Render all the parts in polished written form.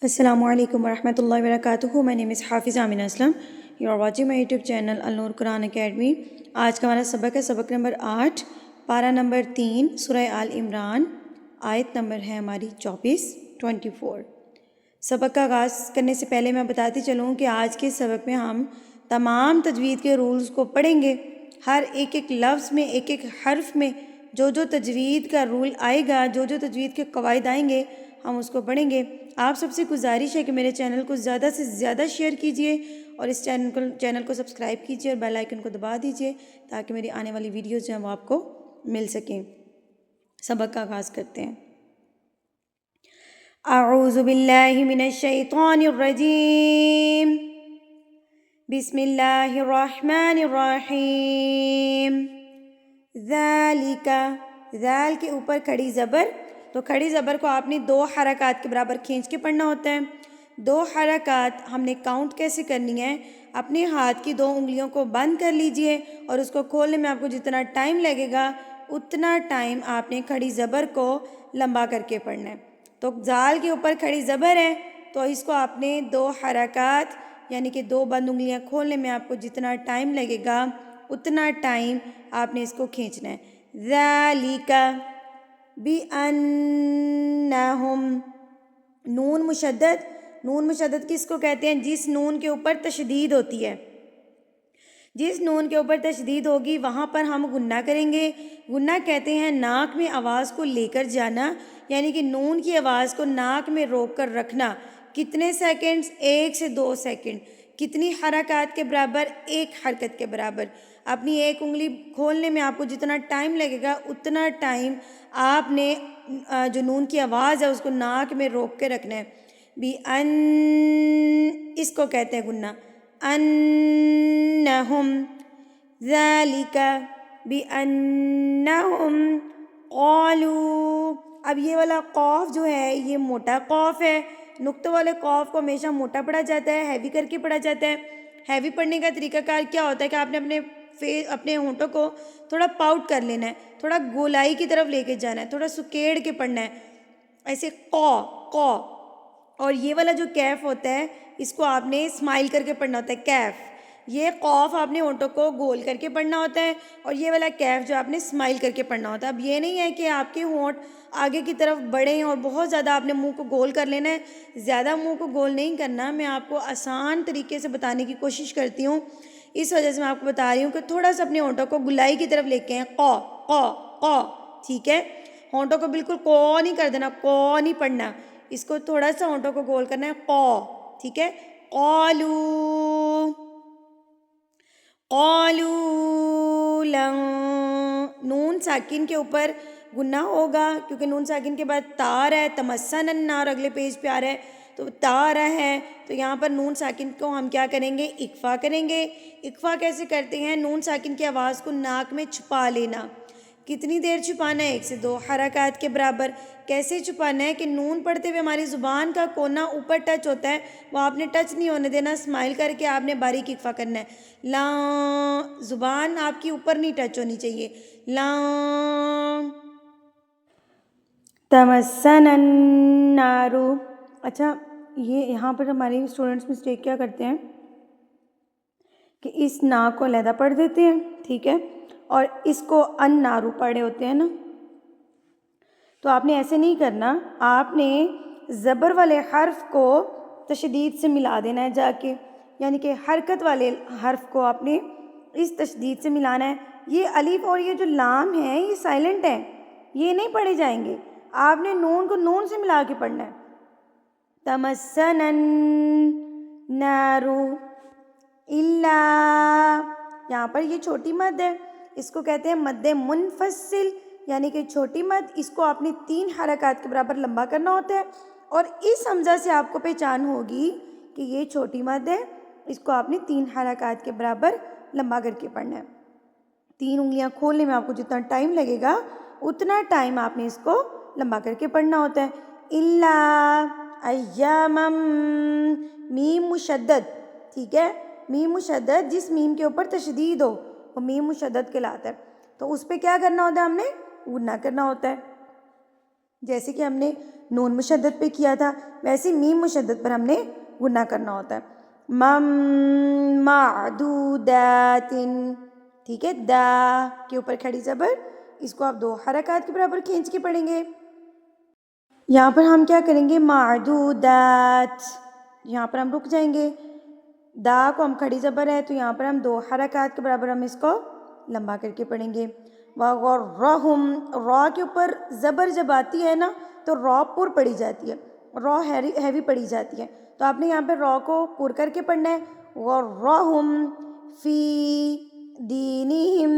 السلام علیکم ورحمۃ اللہ وبرکاتہ. مائی name is Hafiz Amina Aslam. You are watching my YouTube channel Alnoor Quran academy. آج کا ہمارا سبق ہے سبق نمبر 8، پارہ نمبر 3، سورہ آل عمران. آیت نمبر ہے ہماری 24. سبق کا آغاز کرنے سے پہلے میں بتاتی چلوں کہ آج کے سبق میں ہم تمام تجوید کے رولز کو پڑھیں گے. ہر ایک ایک لفظ میں، ایک ایک حرف میں جو تجوید کا رول آئے گا، جو تجوید کے قواعد آئیں گے، ہم اس کو پڑھیں گے. آپ سب سے گزارش ہے کہ میرے چینل کو زیادہ سے زیادہ شیئر کیجئے اور اس چینل کو سبسکرائب کیجئے اور بیل آئیکن کو دبا دیجئے تاکہ میری آنے والی ویڈیوز جو ہیں وہ آپ کو مل سکیں. سبق کا آغاز کرتے ہیں. اعوذ باللہ من الشیطان الرجیم، بسم اللہ الرحمن الرحیم. ذالک، ذال کے اوپر کھڑی زبر، تو کھڑی زبر کو آپ نے 2 حرکات کے برابر کھینچ کے پڑھنا ہوتا ہے. 2 حرکات ہم نے کاؤنٹ کیسے کرنی ہے؟ اپنے ہاتھ کی 2 انگلیوں کو بند کر لیجئے اور اس کو کھولنے میں آپ کو جتنا ٹائم لگے گا اتنا ٹائم آپ نے کھڑی زبر کو لمبا کر کے پڑھنا ہے. تو زال کے اوپر کھڑی زبر ہے تو اس کو آپ نے 2 حرکات یعنی کہ 2 بند انگلیاں کھولنے میں آپ کو جتنا ٹائم لگے گا اتنا ٹائم آپ نے اس کو کھینچنا ہے. ذالک بِأَنَّهُمْ، نون مشدد، نون مشدد کس کو کہتے ہیں؟ جس نون کے اوپر تشدید ہوتی ہے. جس نون کے اوپر تشدید ہوگی وہاں پر ہم غنہ کریں گے. غنہ کہتے ہیں ناک میں آواز کو لے کر جانا، یعنی کہ نون کی آواز کو ناک میں روک کر رکھنا. کتنے سیکنڈز؟ 1 سے 2 سیکنڈ. کتنی حرکات کے برابر؟ 1 حرکت کے برابر. اپنی 1 انگلی کھولنے میں آپ کو جتنا ٹائم لگے گا اتنا ٹائم آپ نے جو نون کی آواز ہے اس کو ناک میں روک کے رکھنا ہے. اس کو کہتے ہیں غنہ. انہم، ذالک بِأَنَّهُمْ قالوا. اب یہ والا قاف جو ہے یہ موٹا قاف ہے. نقطوں والے قاف کو ہمیشہ موٹا پڑھا جاتا ہے، ہیوی کر کے پڑھا جاتا ہے. ہیوی پڑھنے کا طریقہ کار کیا ہوتا ہے کہ آپ نے اپنے ہونٹوں کو تھوڑا پاؤٹ کر لینا ہے، تھوڑا گولائی کی طرف لے کے جانا ہے، تھوڑا سکیڑ کے پڑھنا ہے. ایسے قو. اور یہ والا جو کیف ہوتا ہے اس کو آپ نے اسمائل کر کے پڑھنا ہوتا ہے، کیف. یہ قوف آپ نے ہونٹوں کو گول کر کے پڑھنا ہوتا ہے اور یہ والا کیف جو آپ نے اسمائل کر کے پڑھنا ہوتا ہے. اب یہ نہیں ہے کہ آپ کے ہونٹ آگے کی طرف بڑھیں اور بہت زیادہ آپ نے منہ کو گول کر لینا ہے. زیادہ منہ کو گول نہیں کرنا. میں آپ کو آسان طریقے سے بتانے کی کوشش کرتی ہوں، اس وجہ سے میں آپ کو بتا رہی ہوں کہ تھوڑا سا اپنے ہونٹوں کو گلائی کی طرف لے کے ہیں. قو. ٹھیک ہے؟ ہونٹوں کو بالکل کو نہیں کر دینا، کو نہیں پڑھنا. اس کو تھوڑا سا ہونٹوں کو گول کرنا ہے، قو. ٹھیک ہے؟ قالوا لن. نون ساکن کے اوپر غنہ ہوگا کیونکہ نون ساکن کے بعد تا آ رہا ہے. تمسن النار اگلے پیج پہ آ رہا ہے تو تا آ رہا ہے، تو یہاں پر نون ساکن کو ہم کیا کریں گے؟ اکفا کریں گے. اکفا کیسے کرتے ہیں؟ نون ساکن کی آواز کو ناک میں چھپا لینا. کتنی دیر چھپانا ہے؟ 1 سے 2 حرکات کے برابر. کیسے چھپانا ہے کہ نون پڑھتے ہوئے ہماری زبان کا کونا اوپر ٹچ ہوتا ہے، وہ آپ نے ٹچ نہیں ہونے دینا. اسمائل کر کے آپ نے باریک اکفا کرنا ہے. لا، زبان آپ کی اوپر نہیں ٹچ ہونی چاہیے. لا تمسن النار. اچھا، یہ یہاں پر ہمارے اسٹوڈنٹس مسٹیک کیا کرتے ہیں کہ اس نا کو علیحدہ پڑھ دیتے ہیں، ٹھیک ہے، اور اس کو ان نارو پڑھے ہوتے ہیں نا. تو آپ نے ایسے نہیں کرنا. آپ نے زبر والے حرف کو تشدید سے ملا دینا ہے جا کے، یعنی کہ حرکت والے حرف کو آپ نے اس تشدید سے ملانا ہے. یہ الف اور یہ جو لام ہے یہ سائلنٹ ہے، یہ نہیں پڑھے جائیں گے. آپ نے نون کو نون سے ملا کے پڑھنا ہے. تمسن النار الا، یہاں پر یہ چھوٹی مد ہے، اس کو کہتے ہیں مد منفصل، یعنی کہ چھوٹی مد. اس کو آپ نے 3 حرکات کے برابر لمبا کرنا ہوتا ہے اور اس حمزہ سے آپ کو پہچان ہوگی کہ یہ چھوٹی مد ہے. اس کو آپ نے 3 حرکات کے برابر لمبا کر کے پڑھنا ہے. 3 انگلیاں کھولنے میں آپ کو جتنا ٹائم لگے گا اتنا ٹائم آپ نے اس کو لمبا کر کے پڑھنا ہوتا ہے. الا ایاما، میم مشدد. ٹھیک ہے؟ میم مشدد جس میم کے اوپر تشدید ہو وہ میم مشدد کہلاتا ہے. تو اس پہ کیا کرنا ہوتا ہے؟ ہم نے غنہ کرنا ہوتا ہے. جیسے کہ ہم نے نون مشدد پہ کیا تھا ویسے میم مشدد پر ہم نے غنہ کرنا ہوتا ہے. معدودات. ٹھیک ہے, دا کے اوپر کھڑی زبر, اس کو آپ 2 حرکات کے برابر کھینچ کے پڑھیں گے. یہاں پر ہم کیا کریں گے, معدودات, یہاں پر ہم رک جائیں گے. دا کو ہم کھڑی زبر ہے تو یہاں پر ہم 2 حرکات کے برابر ہم اس کو لمبا کر کے پڑھیں گے. وغرہم, را کے اوپر زبر جب آتی ہے نا تو را پر پڑھی جاتی ہے, را ہیوی پڑھی جاتی ہے, تو آپ نے یہاں پہ را کو پر کر کے پڑھنا ہے. غرہم فی دینہم,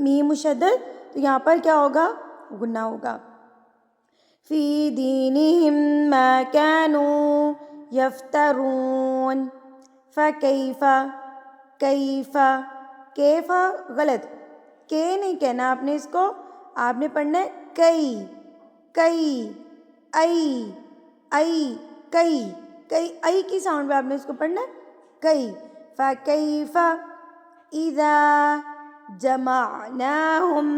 میم مشدد, تو یہاں پر کیا ہوگا, غنہ ہوگا. فی دینہم ما کانوا یفترون. فکیف, کیف, کیف غلط, کے نہیں کہنا آپ نے, اس کو آپ نے پڑھنا ہے کئی, کئی, ای, ای, کئی, کئی, ای کی ساؤنڈ پہ آپ نے اس کو پڑھنا ہے کئی. فکیف اذا جمعناہم,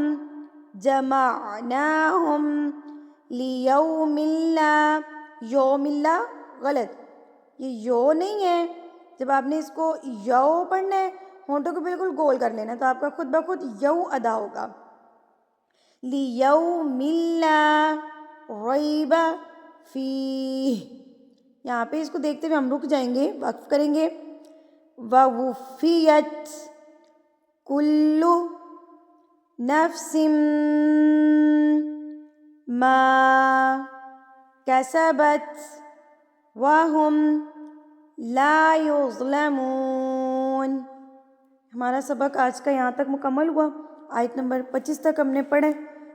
جمعناہم لیوم لا, یوم لا غلط, یہ یو نہیں ہے, جب آپ نے اس کو یو پڑھنا ہے ہونٹوں کو بالکل گول کر لینا تو آپ کا خود بخود یو ادا ہوگا. لیوم لا ریب فیہ, یہاں پہ اس کو دیکھتے ہوئے ہم رک جائیں گے, وقف کریں گے. ووفیت کل نفس ما کسبت وہم لا یظلمون. ہمارا سبق آج کا یہاں تک مکمل ہوا. آیت نمبر 25 تک ہم نے پڑھے.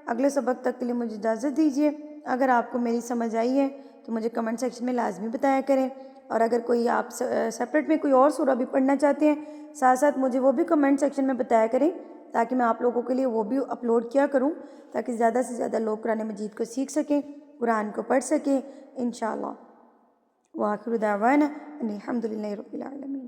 اگلے سبق تک کے لیے مجھے اجازت دیجیے. اگر آپ کو میری سمجھ آئی ہے تو مجھے کمنٹ سیکشن میں لازمی بتایا کریں, اور اگر کوئی آپ سیپریٹ میں کوئی اور سورہ بھی پڑھنا چاہتے ہیں ساتھ ساتھ مجھے وہ بھی کمنٹ سیکشن میں بتایا کریں تاکہ میں آپ لوگوں کے لیے وہ بھی اپلوڈ کیا کروں تاکہ زیادہ سے زیادہ لوگ قرآن مجید کو سیکھ سکیں, قرآن کو پڑھ سکیں انشاءاللہ. وآخر دعوانا ان الحمد للہ رب العالمین.